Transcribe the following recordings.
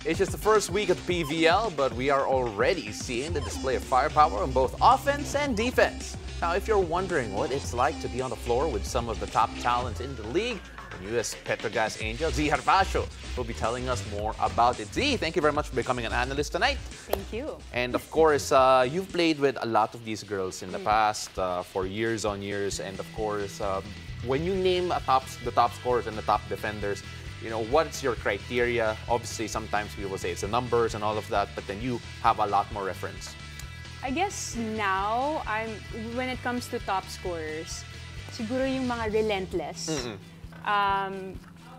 It's just the first week of the PVL, but we are already seeing the display of firepower on both offense and defense. Now, if you're wondering what it's like to be on the floor with some of the top talents in the league, the U.S. Petrogas Angel, Z Harvacio, will be telling us more about it. Z, thank you very much for becoming an analyst tonight. Thank you. And of course, you've played with a lot of these girls in the past for years on years. And of course, when you name the top scorers and the top defenders, you know, what's your criteria? Obviously, sometimes people say it's the numbers and all of that, but then you have a lot more reference. I guess now, when it comes to top scorers, siguro yung mga relentless.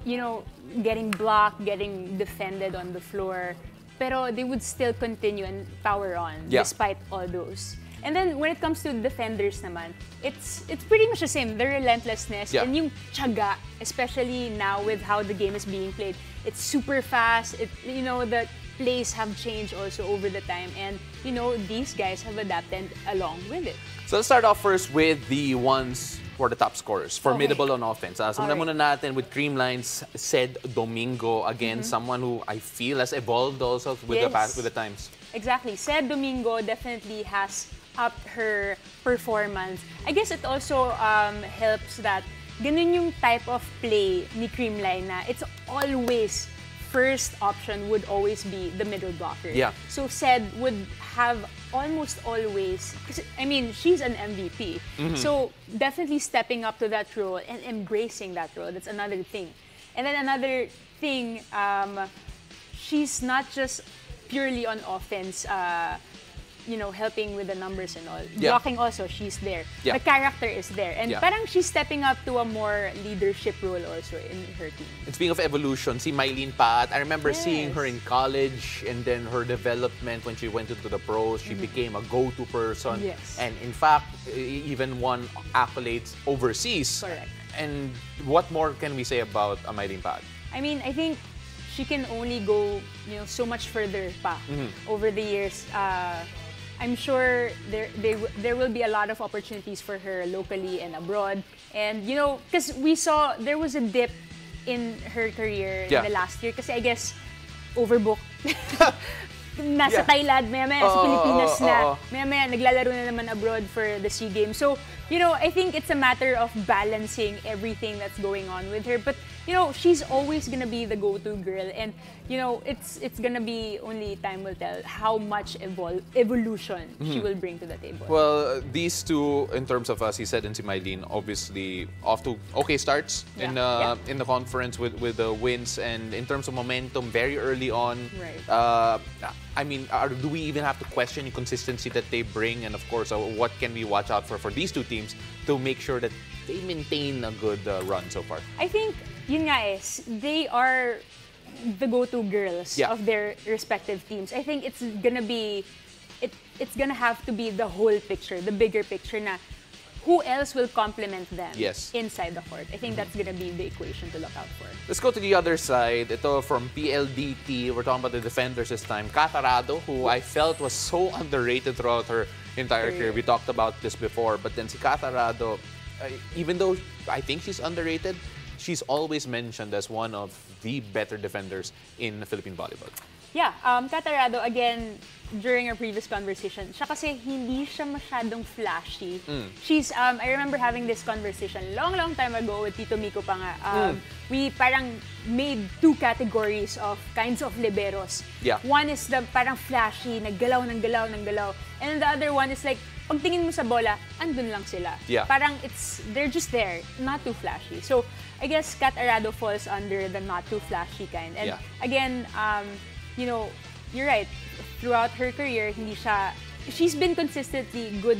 You know, getting blocked, getting defended on the floor, pero they would still continue and power on despite all those. And then when it comes to defenders naman, it's pretty much the same. The relentlessness and yung tiyaga, especially now with how the game is being played. It's super fast. You know, the plays have changed also over the time, and you know, these guys have adapted along with it. So let's start off first with the ones who are the top scorers, formidable on offense. Simulan muna natin with Creamline's Ced Domingo, again, someone who I feel has evolved also with the times. Exactly. Ced Domingo definitely has upped her performance. I guess it also helps that ganun yung type of play ni Creamline na it's always first option would always be the middle blocker. Yeah. So Ced would have almost always, I mean, she's an MVP. So definitely stepping up to that role and embracing that role. That's another thing. And then another thing, she's not just purely on offense, you know, helping with the numbers and all. Blocking also, she's there. The character is there. And parang she's stepping up to a more leadership role also in her team. And speaking of evolution, si Mylene Pat, I remember seeing her in college and then her development when she went into the pros. She became a go-to person. And in fact, even won accolades overseas. Correct. And what more can we say about Mylene Pat? I mean, I think she can only go, you know, so much further pa over the years. I'm sure there will be a lot of opportunities for her locally and abroad. And, you know, because we saw there was a dip in her career in the last year. Kasi I guess, overbooked. Nasa Thailand, maya-maya sa Pilipinas na. Maya-maya naglalaro na naman abroad for the SEA Games. So, you know, I think it's a matter of balancing everything that's going on with her. But, you know, she's always gonna be the go-to girl. And, you know, it's gonna be only time will tell how much evolution she will bring to the table. Well, these two, in terms of, as he said, and si Mylene, obviously off to okay starts in the conference with the wins. And in terms of momentum, very early on. I mean, do we even have to question the consistency that they bring? And of course, what can we watch out for these two teams to make sure that they maintain a good run so far? I think, yun nga is, they are the go-to girls of their respective teams. I think it's gonna be, it's gonna have to be the whole picture, the bigger picture na who else will complement them inside the court. I think that's gonna be the equation to look out for. Let's go to the other side. Ito from PLDT, we're talking about the defenders this time. Catarado, who I felt was so underrated throughout her entire career. We talked about this before, but then si Catarado, even though I think she's underrated, she's always mentioned as one of the better defenders in Philippine volleyball. Yeah, Catarado, again, during our previous conversation, siya kasi hindi siya masyadong flashy. She's, I remember having this conversation long time ago with Tito Miko pa nga. We parang made two categories of kinds of liberos. One is the parang flashy, naggalaw ng galaw. And the other one is like, pagtingin mo sa bola, andun lang sila. Parang they're just there, not too flashy. So, I guess Catarado falls under the not too flashy kind. And again, you know, you're right. Throughout her career, she's been consistently good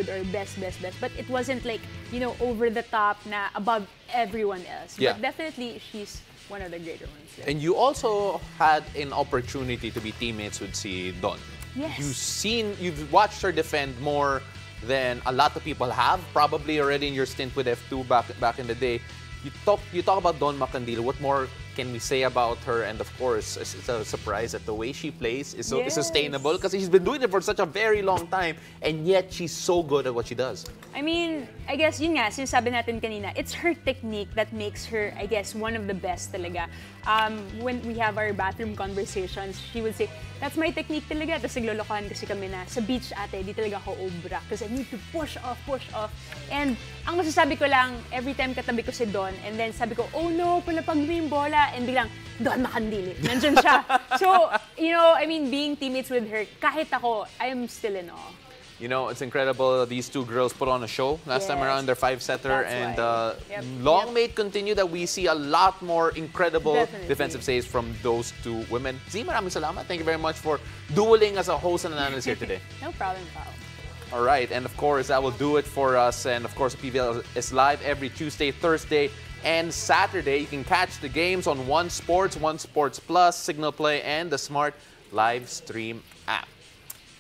or best. But it wasn't like, you know, over the top na above everyone else. But definitely, she's one of the greater ones. And you also had an opportunity to be teammates with si Don. You've watched her defend more than a lot of people have, probably already in your stint with F2 back in the day. You talk about Don Macandil. What more can we say about her? And of course, it's a surprise that the way she plays is so sustainable because she's been doing it for such a very long time, and yet she's so good at what she does. I mean, I guess yun nga, sinasabi natin kanina, it's her technique that makes her, I guess, one of the best talaga. When we have our bathroom conversations, she would say, that's my technique talaga. Tapos naglolokohan kasi kami na, sa beach ate, di talaga ako obra because I need to push off. And ang masasabi ko lang, every time katabi ko si Don, and then sabi ko, oh no, palapag mo yung bola, and biglang, Don, makandili. Nandyan siya. So, you know, I mean, being teammates with her, kahit ako, I am still in awe. You know, it's incredible. These two girls put on a show last time around, their 5-setter. And long may it continue that we see a lot more incredible defensive saves from those two women. Z, maraming salamat. Thank you very much for dueling as a host and an analyst here today. No problem, pal. All right, and of course, that will do it for us. And of course, PVL is live every Tuesday, Thursday, and Saturday. You can catch the games on One Sports, One Sports Plus, Signal Play, and the Smart Live Stream app.